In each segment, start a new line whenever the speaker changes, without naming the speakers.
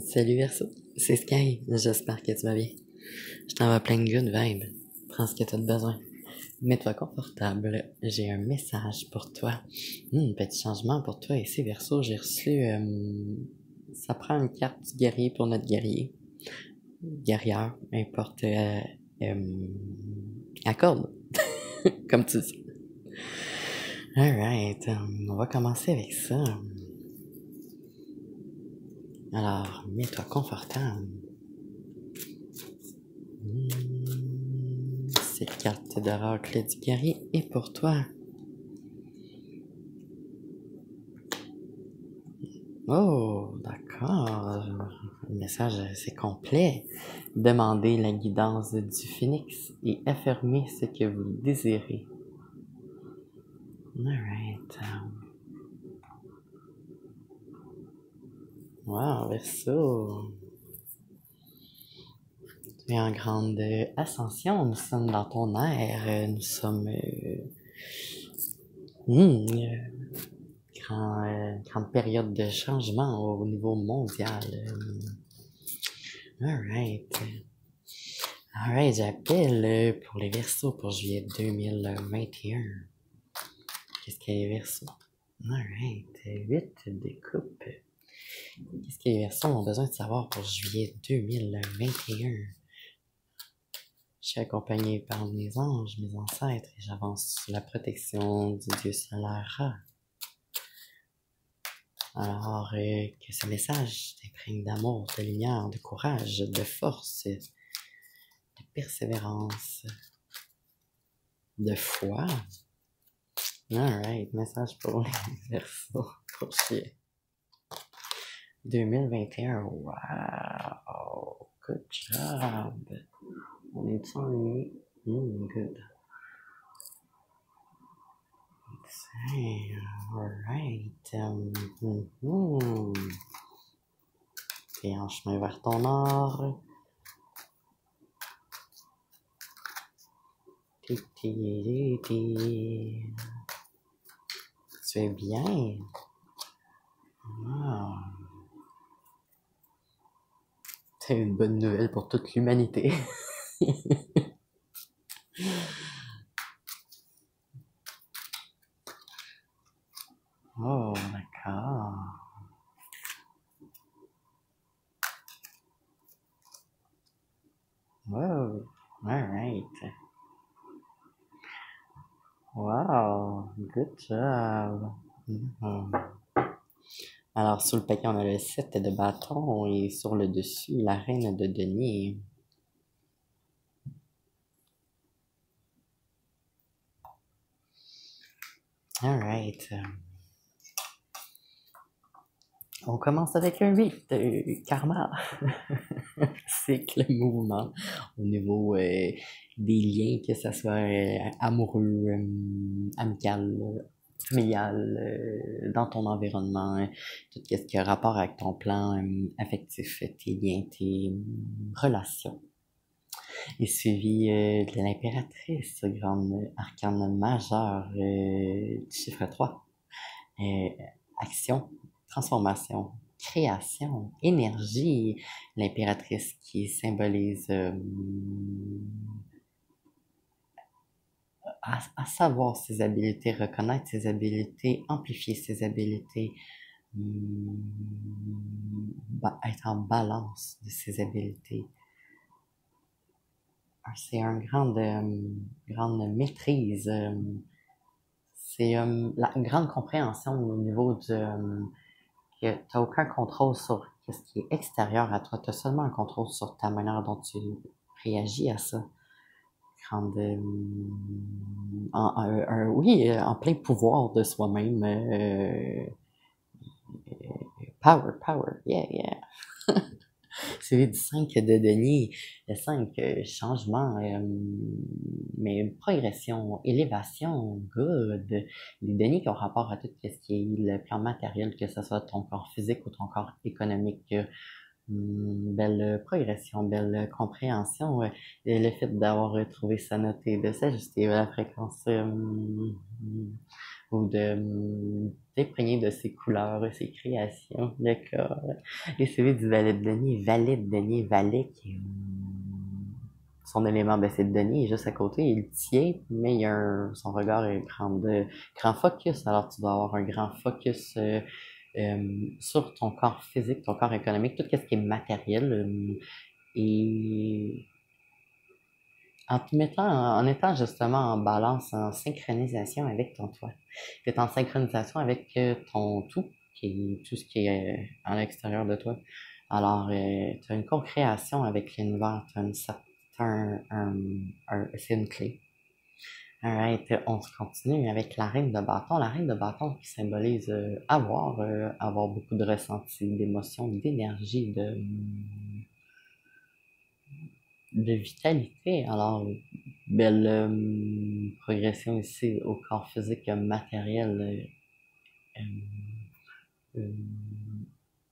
Salut Verso, c'est Sky, j'espère que tu vas bien. Je t'envoie plein de good vibes, prends ce que tu as besoin. Mets-toi confortable, j'ai un message pour toi. Petit changement pour toi ici Verso, j'ai reçu... ça prend une carte du guerrier pour notre guerrier. Guerrière, importe... accorde, comme tu dis. Alright, on va commencer avec ça. Alors, mets-toi confortable. Cette carte d'oracle du guerrier est pour toi. Oh, d'accord. Le message c'est complet. Demandez la guidance du phénix et affirmez ce que vous désirez. Alright. Wow, Verseau. Tu es en grande ascension. Nous sommes dans ton ère. Nous sommes... grande période de changement au niveau mondial. Alright. Alright, j'appelle pour les Verseaux pour juillet 2021. Qu'est-ce qu'il y a les Verseaux? Alright, 8 de coupe. Qu'est-ce que les Verseaux ont besoin de savoir pour juillet 2021? Je suis accompagné par mes anges, mes ancêtres, et j'avance sous la protection du dieu solaire Ra. Alors, que ce message t'imprègne d'amour, de lumière, de courage, de force, de persévérance, de foi. Alright, message pour les Verseaux pour juillet 2021. Wow, good job. On est ennuyé. Good. Alright. T'es en chemin vers ton nord. Tu es bien. C'est une bonne nouvelle pour toute l'humanité. Oh, d'accord. Wow, alright. Wow, good job. Alors, sous le paquet, on a le 7 de bâton et sur le dessus, la reine de denier. Alright. On commence avec un 8, karma. Cycle, mouvement, au niveau des liens, que ce soit amoureux, amical, familial, dans ton environnement, tout ce qui a rapport avec ton plan affectif, tes liens, tes relations. Et suivi de l'impératrice, grande arcane majeure du chiffre 3. Action, transformation, création, énergie, l'impératrice qui symbolise à savoir ses habiletés, reconnaître ses habiletés, amplifier ses habiletés, être en balance de ses habiletés. C'est une grande maîtrise, c'est la grande compréhension au niveau que t'as aucun contrôle sur ce qui est extérieur à toi, t'as seulement un contrôle sur ta manière dont tu réagis à ça. Grande, en plein pouvoir de soi-même, power, yeah. C'est du 5 de denier, le 5, changement, mais progression, élévation, good. Les deniers qui ont rapport à tout ce qui est le plan matériel, que ce soit ton corps physique ou ton corps économique. Belle progression, belle compréhension. Le fait d'avoir trouvé sa note et de s'ajuster à la fréquence ou d'imprégner de ses couleurs, ses créations, le corps. Et celui du valet de denier, valet qui est son élément, ben, c'est le denier, il est juste à côté, il tient, mais son regard est grand focus, alors tu dois avoir un grand focus sur ton corps physique, ton corps économique, tout ce qui est matériel, et en étant justement en balance, en synchronisation avec ton toi. Tu es en synchronisation avec ton tout, qui est tout ce qui est à l'extérieur de toi. Alors, tu as une co-création avec l'univers, c'est une clé. Alright, on se continue avec la reine de bâton. La reine de bâton qui symbolise avoir beaucoup de ressentis, d'émotions, d'énergie, de vitalité. Alors, belle progression ici au corps physique matériel euh,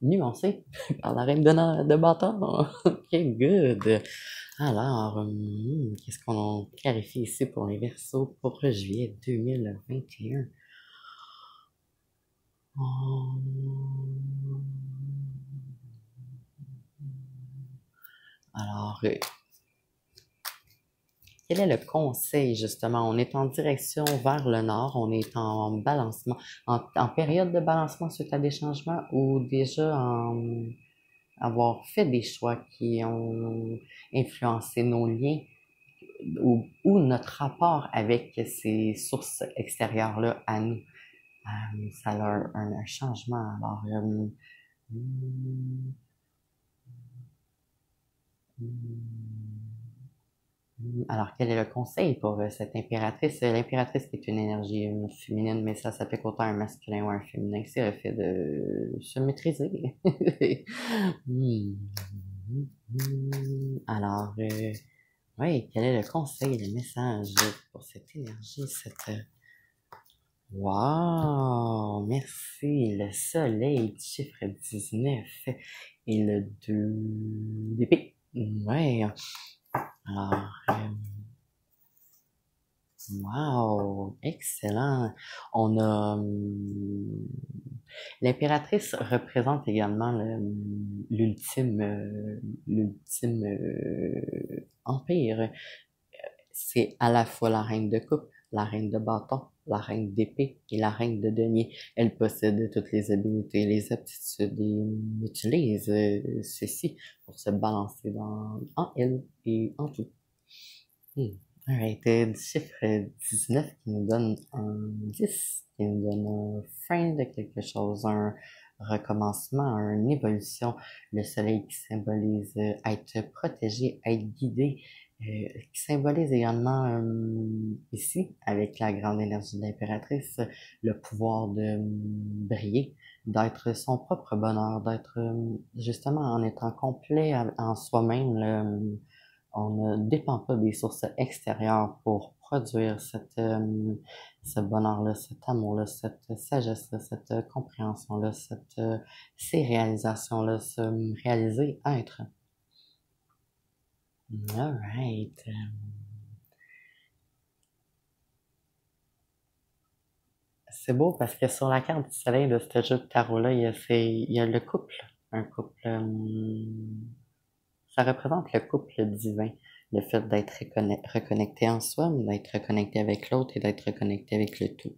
nuancé par la reine de bâton. Ok, good. Alors, qu'est-ce qu'on clarifie ici pour les Verseaux pour juillet 2021? Alors, quel est le conseil, justement? On est en direction vers le nord, on est en balancement, en période de balancement suite à des changements ou déjà avoir fait des choix qui ont influencé nos liens ou notre rapport avec ces sources extérieures-là à nous. Ça a un changement. Alors, alors, quel est le conseil pour cette impératrice? L'impératrice qui est une énergie féminine, mais ça s'applique autant à un masculin ou à un féminin. C'est le fait de se maîtriser. Alors, oui, quel est le conseil, le message pour cette énergie, Wow, merci. Le soleil du chiffre 19 et le 2 d'épée. Ouais. Alors, wow, excellent. On a l'impératrice représente également l'ultime empire. C'est à la fois la reine de coupe, la reine de bâton, la reine d'épée et la reine de denier. Elle possède toutes les habiletés, les aptitudes et utilise ceci pour se balancer en elle et en tout. Alright, du chiffre 19 qui nous donne un 10, qui nous donne un fin de quelque chose, un recommencement, une évolution. Le soleil qui symbolise être protégé, être guidé, qui symbolise également ici, avec la grande énergie de l'impératrice, le pouvoir de briller, d'être son propre bonheur, d'être justement en étant complet en soi-même. On ne dépend pas des sources extérieures pour produire ce bonheur-là, cet amour-là, cette sagesse-là, cette compréhension-là, ces réalisations-là, se réaliser, être. Alright. C'est beau parce que sur la carte du soleil de ce jeu de tarot-là, il y a le couple. Un couple. Ça représente le couple divin. Le fait d'être reconnecté en soi, mais d'être reconnecté avec l'autre et d'être reconnecté avec le tout.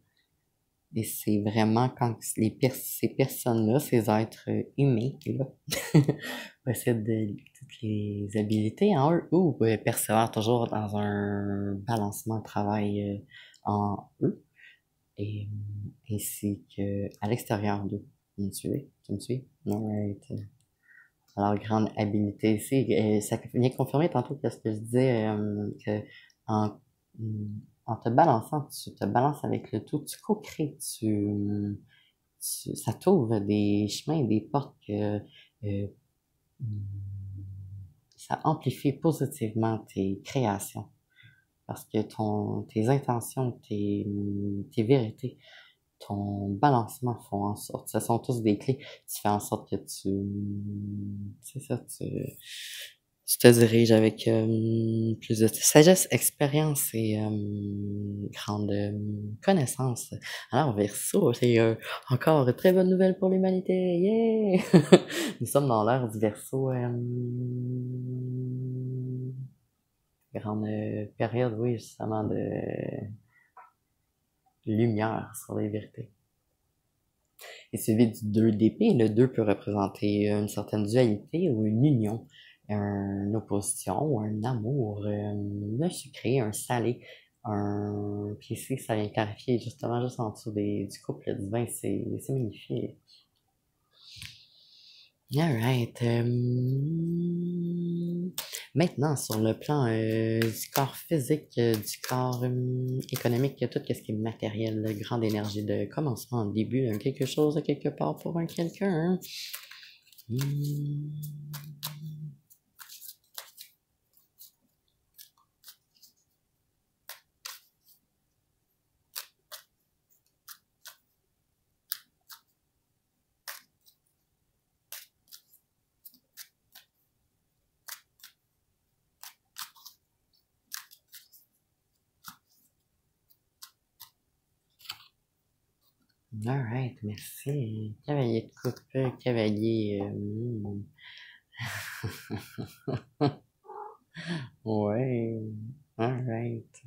Et c'est vraiment quand ces personnes-là, ces êtres humains, là, possèdent toutes les habiletés en eux ou persévèrent toujours dans un balancement de travail en eux et ainsi que à l'extérieur d'eux. Tu me suis? Alright. Alors, grande habileté ici. Ça vient confirmer tantôt que ce que je disais, que en, en te balançant, tu te balances avec le tout, tu co-crées, ça t'ouvre des chemins, des portes que ça amplifie positivement tes créations. Parce que tes intentions, tes vérités, ton balancement font en sorte, ce sont tous des clés, tu fais en sorte que c'est ça, Tu te diriges avec plus de sagesse, expérience et grande connaissance. Alors, Verseau, c'est encore une très bonne nouvelle pour l'humanité. Yeah! Nous sommes dans l'ère du Verseau. Grande période, oui, justement, de lumière sur les vérités. Et suivi du 2 d'épée, le 2 peut représenter une certaine dualité ou une union, une opposition ou un amour, un sucré, un salé, puis ici, ça vient clarifier justement juste en dessous du couple divin, c'est magnifique. Alright. Maintenant, sur le plan du corps physique, du corps économique, tout ce qui est matériel, grande énergie de commencement, début de quelque chose, quelque part pour un quelqu'un. Hmm. Alright, merci. Cavalier de coupe, cavalier. Ouais. Alright.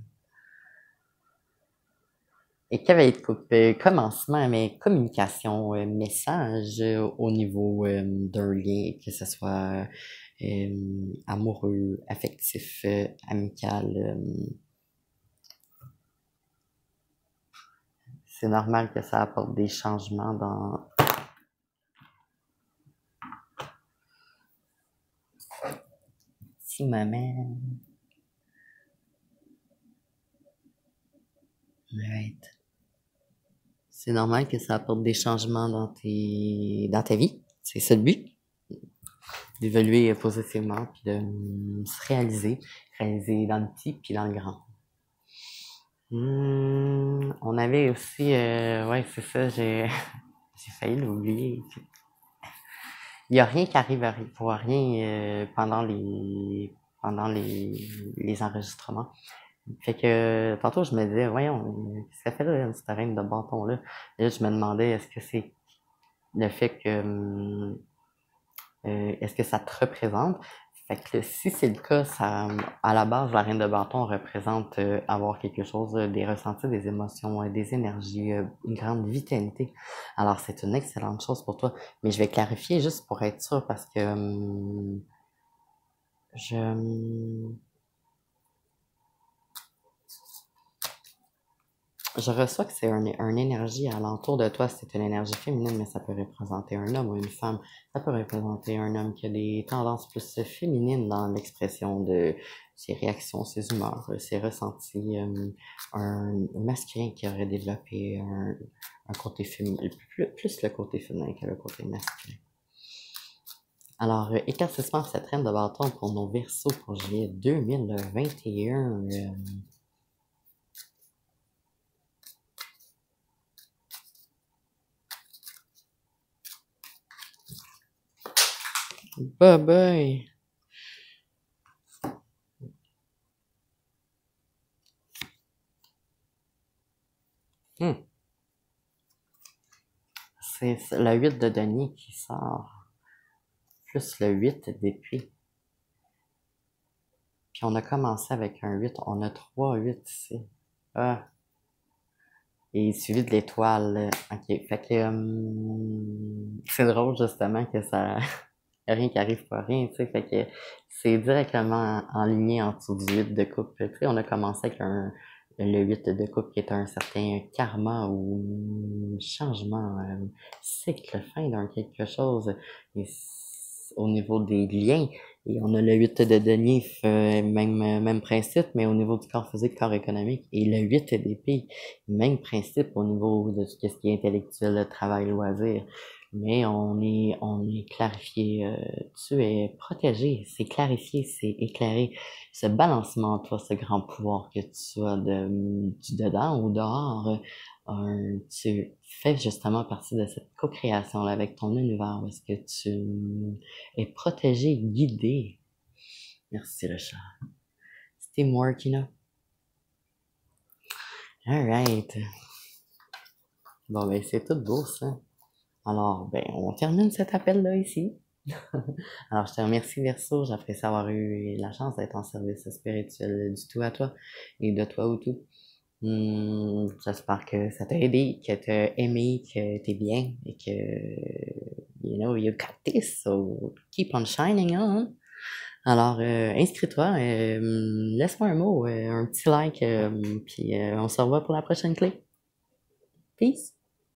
Et cavalier de coupe, commencement, mais communication, message au niveau d'un lien, que ce soit amoureux, affectif, amical. C'est normal que ça apporte des changements dans si maman. Right. C'est normal que ça apporte des changements dans ta vie. C'est ça le but. D'évoluer positivement, puis de se réaliser dans le petit puis dans le grand. On avait aussi, ouais, c'est ça, j'ai failli l'oublier. Il y a rien qui arrive pour rien pendant les enregistrements. Fait que tantôt je me disais, voyons, qu'est-ce qu'elle fait là, cette reine de bâton là? Et là, je me demandais, est-ce que c'est le fait que est-ce que ça te représente? Fait que si c'est le cas, ça, à la base, la reine de bâton représente avoir quelque chose, des ressentis, des émotions, des énergies, une grande vitalité. Alors, c'est une excellente chose pour toi. Mais je vais clarifier juste pour être sûr parce que je, je reçois que c'est une énergie alentour de toi, c'est une énergie féminine, mais ça peut représenter un homme ou une femme. Ça peut représenter un homme qui a des tendances plus féminines dans l'expression de ses réactions, ses humeurs, ses ressentis. Un masculin qui aurait développé un côté féminin, plus le côté féminin que le côté masculin. Alors, éclaircissement cette reine de bâton pour nos Verseaux pour juillet 2021. Bye bye! C'est le 8 de denier qui sort, plus le 8 d'épée. Puis on a commencé avec un 8, on a 3 8 ici. Ah. Et suivi de l'étoile. Ok, fait que c'est drôle justement que ça... y a rien qui arrive pour rien, tu sais, fait que c'est directement en ligne en dessous du 8 de coupe. Tu sais, on a commencé avec le 8 de coupe qui est un certain karma ou changement, cycle, fin d'un quelque chose. Et au niveau des liens, et on a le 8 de denier, même principe, mais au niveau du corps physique, corps économique. Et le 8 d'épée, même principe au niveau de ce qui est intellectuel, le travail, loisir. Mais on est clarifié, tu es protégé, c'est clarifié, c'est éclairé. Ce balancement en toi, ce grand pouvoir que tu as du dedans ou dehors, tu fais justement partie de cette co-création-là avec ton univers, parce que tu es protégé, guidé. Merci le chat. C'était Morkina. Alright. Bon, ben, c'est tout beau, ça. Alors, ben, on termine cet appel-là ici. Alors, je te remercie, Verseau. J'apprécie avoir eu la chance d'être en service spirituel du tout à toi et de toi au tout. J'espère que ça t'a aidé, que t'as aimé, que t'es bien et que, you got this, so keep on shining on. Alors, inscris-toi, laisse-moi un mot, un petit like, puis on se revoit pour la prochaine clé. Peace!